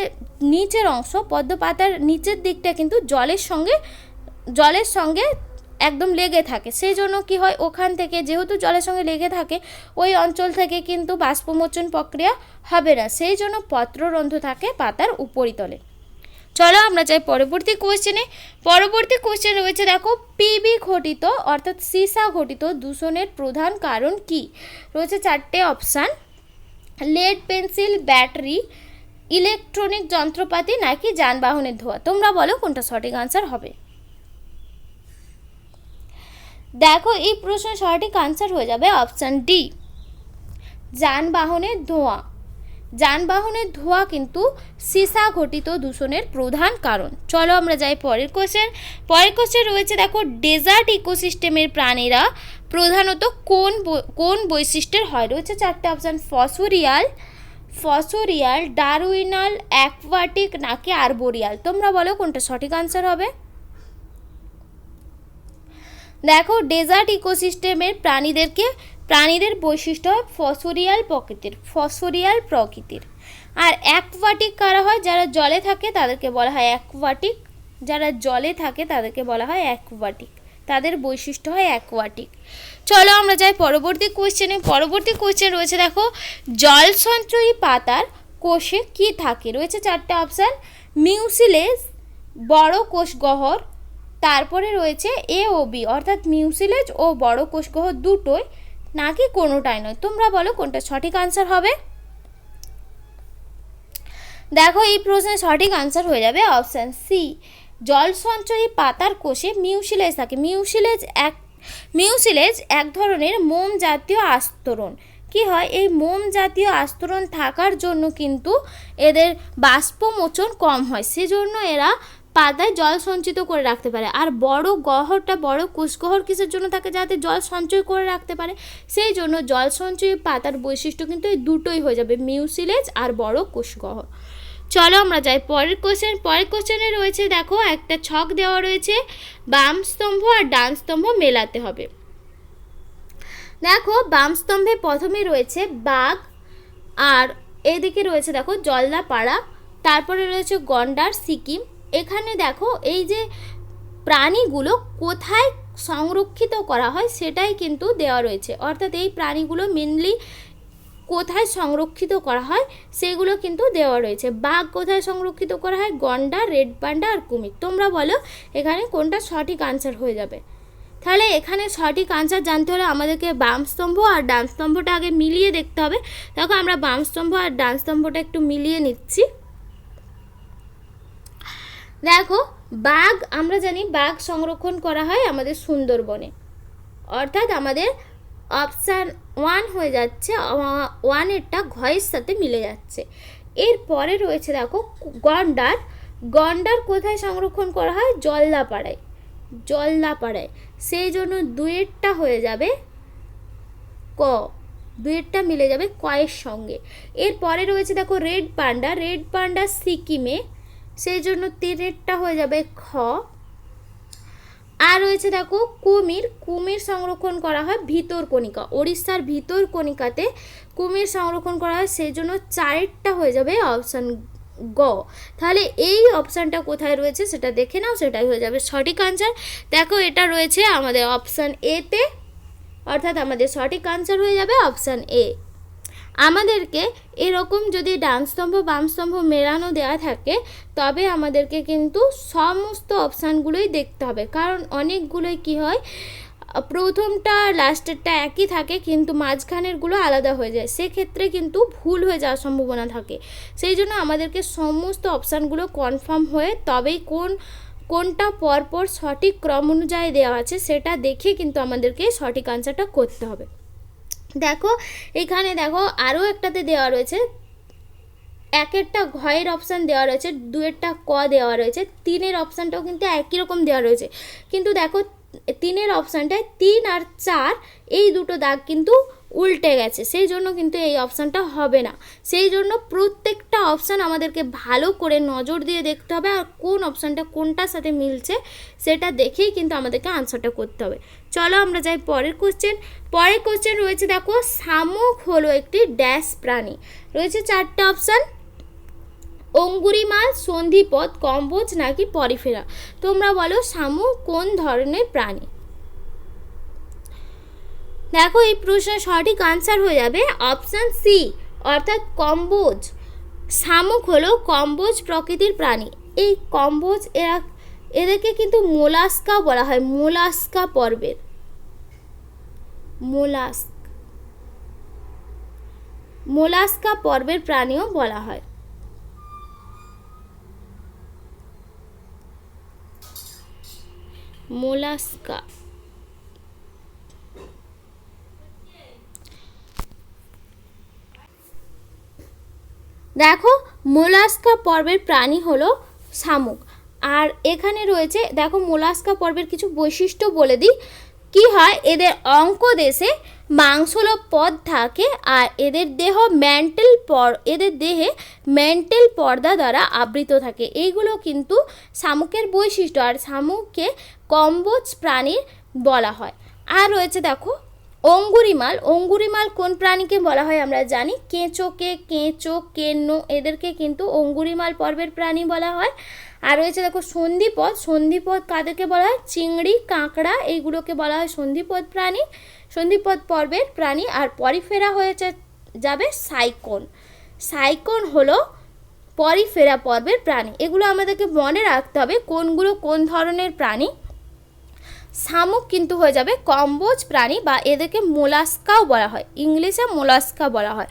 নিচের অংশ, পদ্ম পাতার নিচের দিকটা কিন্তু জলের সঙ্গে একদম লেগে থাকে। সেই জন্য কী হয়, ওখান থেকে যেহেতু জলের সঙ্গে লেগে থাকে ওই অঞ্চল থেকে কিন্তু বাষ্পমোচন প্রক্রিয়া হবে না, সেই জন্য পত্ররন্ধ্র থাকে পাতার উপরিতলে। চলো আমরা যাই পরবর্তী কোশ্চেনে। পরবর্তী কোশ্চেন রয়েছে দেখো, পিবি ঘটিত অর্থাৎ সীসা ঘটিত দূষণের প্রধান কারণ কি? রয়েছে 4টে option, lead pencil, battery, electronic যন্ত্রপাতি নাকি যানবাহনের ধোঁয়া। তোমরা বলো কোনটা সঠিক আনসার হবে। দেখো এই প্রশ্নের সঠিক আনসার হয়ে যাবে অপশান ডি, যানবাহনের ধোঁয়া। যানবাহনের ধোঁয়া কিন্তু সীসা ঘটিত দূষণের প্রধান কারণ। চলো আমরা যাই পরের কোশ্চেন। পরের কোশ্চেন রয়েছে দেখো, ডেজার্ট ইকোসিস্টেমের প্রাণীরা প্রধানত কোন বৈশিষ্ট্যের হয়? রয়েছে 4টে অপশান, ফসোরিয়াল, ডারউইনাল, অ্যাকোয়াটিক নাকি আরবোরিয়াল। তোমরা বলো কোনটা সঠিক আনসার হবে। দেখো ডেজার্ট ইকোসিস্টেমের প্রাণীদের বৈশিষ্ট্য হয় ফসোরিয়াল প্রকৃতির। আর অ্যাকোয়াটিক কারা হয়? যারা জলে থাকে তাদেরকে বলা হয় অ্যাকোয়াটিক, যারা জলে থাকে তাদেরকে বলা হয় অ্যাকোয়াটিক, তাদের বৈশিষ্ট্য হয় অ্যাকোয়াটিক। চলো আমরা যাই পরবর্তী কোশ্চেনে। পরবর্তী কোশ্চেন রয়েছে দেখো, জল সঞ্চয়ী পাতার কোষে কি থাকে? রয়েছে 4টে অপশান, মিউসিলেজ, বড় কোষগহ্বর, তারপরে রয়েছে এ ও বি অর্থাৎ মিউসিলেজ ও বড় কোষগহ্বর দুটোই নাকি কোনোটাই নয়। তোমরা বলো কোনটা সঠিক আনসার হবে। দেখো এই প্রশ্নের সঠিক আনসার হয়ে যাবে অপশান সি, জল সঞ্চয়ী পাতার কোষে মিউসিলেজ থাকে। মিউসিলেজ এক ধরনের মোম জাতীয় আস্তরণ। কি হয়, এই মোম জাতীয় আস্তরণ থাকার জন্য কিন্তু এদের বাষ্পমোচন কম হয়, সেজন্য এরা পাতায় জল সঞ্চিত করে রাখতে পারে। আর বড় কোষগহ্বর কিসের জন্য থাকে? যাতে জল সঞ্চয় করে রাখতে পারে। সেই জন্য জল সঞ্চয়ী পাতার বৈশিষ্ট্য কিন্তু এই দুটোই হয়ে যাবে, মিউসিলেজ আর বড় কোষগহ্বর। চলো আমরা যাই পরের কোশ্চেন। পরের কোশ্চেনে রয়েছে দেখো, একটা ছক দেওয়া রয়েছে, বাম স্তম্ভ আর ডান স্তম্ভ মেলাতে হবে। দেখো বাম স্তম্ভে প্রথমে রয়েছে বাঘ, আর এদিকে রয়েছে দেখো জলদাপাড়া, তারপরে রয়েছে গন্ডার, সিকিম। এখানে দেখো এই যে প্রাণীগুলো কোথায় সংরক্ষিত করা হয় সেটাই কিন্তু দেওয়া রয়েছে, অর্থাৎ এই প্রাণীগুলো মেনলি কোথায় সংরক্ষিত করা হয় সেগুলো কিন্তু দেওয়া রয়েছে। বাঘ কোথায় সংরক্ষিত করা হয়? গন্ডার, রেড পান্ডা আর কুমির। তোমরা বলো এখানে কোনটা সঠিক আনসার হয়ে যাবে। তাহলে এখানে সঠিক আনসার জানতে হলে আমাদেরকে বাম স্তম্ভ আর ডান স্তম্ভটা আগে মিলিয়ে দেখতে হবে। দেখো আমরা বাম স্তম্ভ আর ডান স্তম্ভটা একটু মিলিয়ে নিচ্ছি। দেখো বাঘ, আমরা জানি বাঘ সংরক্ষণ করা হয় আমাদের সুন্দরবনে, অর্থাৎ আমাদের অপশান 1 হয়ে যাচ্ছে, 1এরটা ঘয়ের সাথে মিলে যাচ্ছে। এরপরে রয়েছে দেখো গন্ডার কোথায় সংরক্ষণ করা হয়? জলদাপাড়ায়, সেই জন্য 2এরটা হয়ে যাবে ক, 2এরটা মিলে যাবে কয়ের সঙ্গে। এরপরে রয়েছে দেখো রেড পান্ডা সিকিমে, সেই জন্য 3এরটা হয়ে যাবে খ। আর রয়েছে দেখো কুমির সংরক্ষণ করা হয় ভিতরকণিকা, ওড়িশার ভিতরকণিকাতে কুমির সংরক্ষণ করা হয়, সেই জন্য 4এরটা হয়ে যাবে অপশান গ। তাহলে এই অপশানটা কোথায় রয়েছে সেটা দেখে নাও, সেটাই হয়ে যাবে সঠিক আনসার। দেখো এটা রয়েছে আমাদের অপশান এতে, অর্থাৎ আমাদের সঠিক আনসার হয়ে যাবে অপশান এ। আমাদেরকে এরকম যদি ডান স্তম্ভ বাম স্তম্ভ মেলানো দেওয়া থাকে তবে আমাদেরকে কিন্তু সমস্ত অপশানগুলোই দেখতে হবে, কারণ অনেকগুলোই কি হয়, প্রথমটা লাস্টেরটা একই থাকে কিন্তু মাঝখানেরগুলো আলাদা হয়ে যায়, সেক্ষেত্রে কিন্তু ভুল হয়ে যাওয়ার সম্ভাবনা থাকে। সেই জন্য আমাদেরকে সমস্ত অপশানগুলো কনফার্ম হয়ে তবেই কোনটা পরপর সঠিক ক্রম অনুযায়ী দেওয়া আছে সেটা দেখে কিন্তু আমাদেরকে সঠিক আনসারটা করতে হবে। দেখো এখানে দেখো আরও একটাতে দেওয়া রয়েছে, 1এরটা ঘয়ের অপশান দেওয়া রয়েছে, 2এরটা ক দেওয়া রয়েছে, 3এর অপশানটাও কিন্তু একই রকম দেওয়া রয়েছে, কিন্তু দেখো 3এর অপশানটায় 3 আর 4 এই দুটো দাগ কিন্তু উল্টে গেছে, সেই জন্য কিন্তু এই অপশানটা হবে না। সেই জন্য প্রত্যেকটা অপশান আমাদেরকে ভালো করে নজর দিয়ে দেখতে হবে, আর কোন অপশানটা কোনটার সাথে মিলছে সেটা দেখেই কিন্তু আমাদেরকে আনসারটা করতে হবে। চলো আমরা যাই পরের কোশ্চেন। পরের কোশ্চেন রয়েছে, দেখো শামুক হলো একটি ড্যাশ প্রাণী। রয়েছে 4টে অপশান, অঙ্গুরিমাল, সন্ধিপদ, কম্বোজ নাকি পরিফেরা। তোমরা বলো শামুক কোন ধরনের প্রাণী। দেখো এই প্রশ্নের সঠিক আনসার হয়ে যাবে অপশান সি, অর্থাৎ কম্বোজ। শামুক হলো কম্বোজ প্রকৃতির প্রাণী। এই কম্বোজ এদেরকে কিন্তু মোলাস্কা বলা হয়, মোলাস্কা পর্বের, মোলাস্কা পর্বের প্রাণীও বলা হয়। মোলাস্কা। দেখো মোলাস্কা পর্বের প্রাণী হলো শামুক। আর এখানে রয়েছে দেখো মোলাস্কা পর্বের কিছু বৈশিষ্ট্য বলে দিই। কি হয়, এদের অঙ্কদেশে মাংসলব পদ থাকে, আর এদের দেহে মেন্টাল পর্দা দ্বারা আবৃত থাকে। এইগুলো কিন্তু শামুকের বৈশিষ্ট্য, আর শামুককে কম্বোজ প্রাণী বলা হয়। আর রয়েছে দেখো অঙ্গুরিমাল। অঙ্গুরিমাল কোন প্রাণীকে বলা হয় আমরা জানি, কেঁচো, কেন্ন, এদেরকে কিন্তু অঙ্গুরিমাল পর্বের প্রাণী বলা হয়। আর রয়েছে দেখো সন্ধিপদ কাদেরকে বলা হয়, চিংড়ি, কাঁকড়া, এইগুলোকে বলা হয় সন্ধিপদ প্রাণী, সন্ধিপদ পর্বের প্রাণী। আর পরিফেরা হয়েছে যাবে সাইকন হলো পরিফেরা পর্বের প্রাণী। এগুলো আমাদেরকে মনে রাখতে হবে কোনগুলো কোন ধরনের প্রাণী। শামুক কিন্তু হয়ে যাবে কম্বোজ প্রাণী, বা এদেরকে মোলাস্কাও বলা হয়, ইংলিশে মোলাস্কা বলা হয়।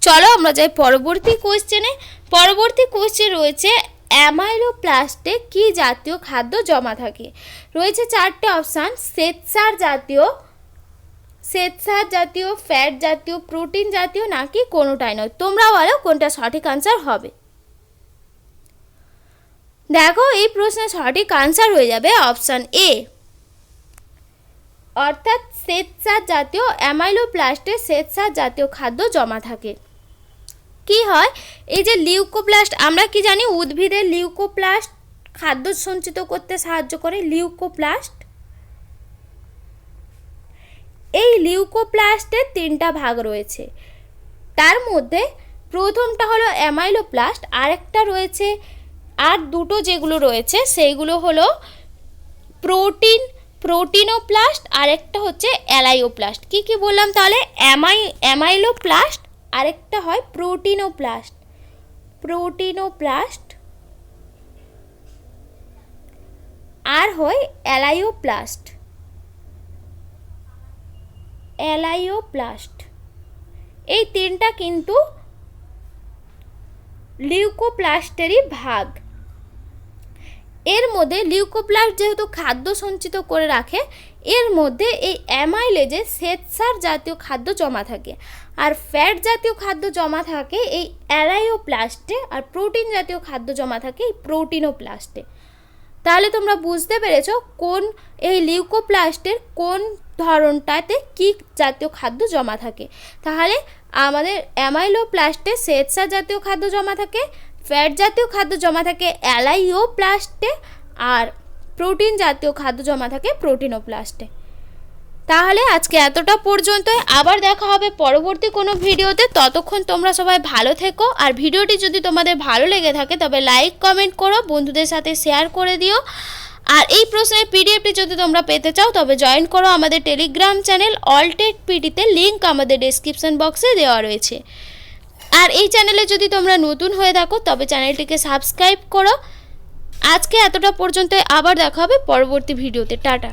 চলো আমরা যাই পরবর্তী কোশ্চেনে। পরবর্তী কোশ্চেন রয়েছে অ্যামাইলোপ্লাস্টে কি জাতীয় খাদ্য জমা থাকে। রয়েছে 4টে অপশান, শ্বেতসার জাতীয়, ফ্যাট জাতীয়, প্রোটিন জাতীয় নাকি কোনোটাই নয়। তোমরা বলো কোনটা সঠিক আনসার হবে। দেখো এই প্রশ্নের সঠিক আনসার হয়ে যাবে অপশান এ, অর্থাৎ শ্বেতসার জাতীয়। অ্যামাইলোপ্লাস্টে শ্বেতসার জাতীয় খাদ্য জমা থাকে। কি হয়, এই যে লিউকোপ্লাস্ট, আমরা কি জানি উদ্ভিদের লিউকোপ্লাস্ট খাদ্য সঞ্চিত করতে সাহায্য করে, লিউকোপ্লাস্ট। এই লিউকোপ্লাস্টের 3টা ভাগ রয়েছে, তার মধ্যে প্রথমটা হলো অ্যামাইলোপ্লাস্ট, আরেকটা রয়েছে, আর দুটো যেগুলো রয়েছে সেইগুলো হলো প্রোটিনোপ্লাস্ট, আরেকটা হচ্ছে অ্যালাইওপ্লাস্ট। কি বললাম তাহলে, অ্যামাইলোপ্লাস্ট, আরেকটা হয় প্রোটিনোপ্লাস্ট, আর হয় অ্যালাইওপ্লাস্ট। এই 3টা কিন্তু লিউকোপ্লাস্টেরই ভাগ। এর মধ্যে লিউকোপ্লাস্ট যেহেতু খাদ্য সঞ্চিত করে রাখে, এর মধ্যে এই অ্যামাইলেজে শ্বেতসার জাতীয় খাদ্য জমা থাকে, আর ফ্যাট জাতীয় খাদ্য জমা থাকে এই অ্যালাইওপ্লাস্টে, আর প্রোটিন জাতীয় খাদ্য জমা থাকে এই প্রোটিনোপ্লাস্টে। তাহলে তোমরা বুঝতে পেরেছো কোন এই লিউকোপ্লাস্টের কোন ধরনটাতে কি জাতীয় খাদ্য জমা থাকে। তাহলে আমাদের অ্যামাইলোপ্লাস্টে শ্বেতসার জাতীয় খাদ্য জমা থাকে, ফ্যাট জাতীয় খাদ্য জমা থাকে অ্যালাইওপ্লাস্টে, আর প্রোটিন জাতীয় খাদ্য জমা থাকে প্রোটিনোপ্লাস্টে। তাহলে আজকে এতটা পর্যন্ত, আবার দেখা হবে পরবর্তী কোনো ভিডিওতে। ততক্ষণ তোমরা সবাই ভালো থেকো, আর ভিডিওটি যদি তোমাদের ভালো লেগে থাকে তবে লাইক কমেন্ট করো, বন্ধুদের সাথে শেয়ার করে দিও। আর এই প্রশ্নের পিডিএফটি যদি তোমরা পেতে চাও তবে জয়েন করো আমাদের টেলিগ্রাম চ্যানেল অলটেক পিডিতে, লিঙ্ক আমাদের ডেসক্রিপশন বক্সে দেওয়া রয়েছে। আর এই চ্যানেলে যদি তোমরা নতুন হয়ে থাকো তবে চ্যানেলটিকে সাবস্ক্রাইব করো। আজকে এতটা পর্যন্ত, আবার দেখা হবে পরবর্তী ভিডিওতে। টাটা।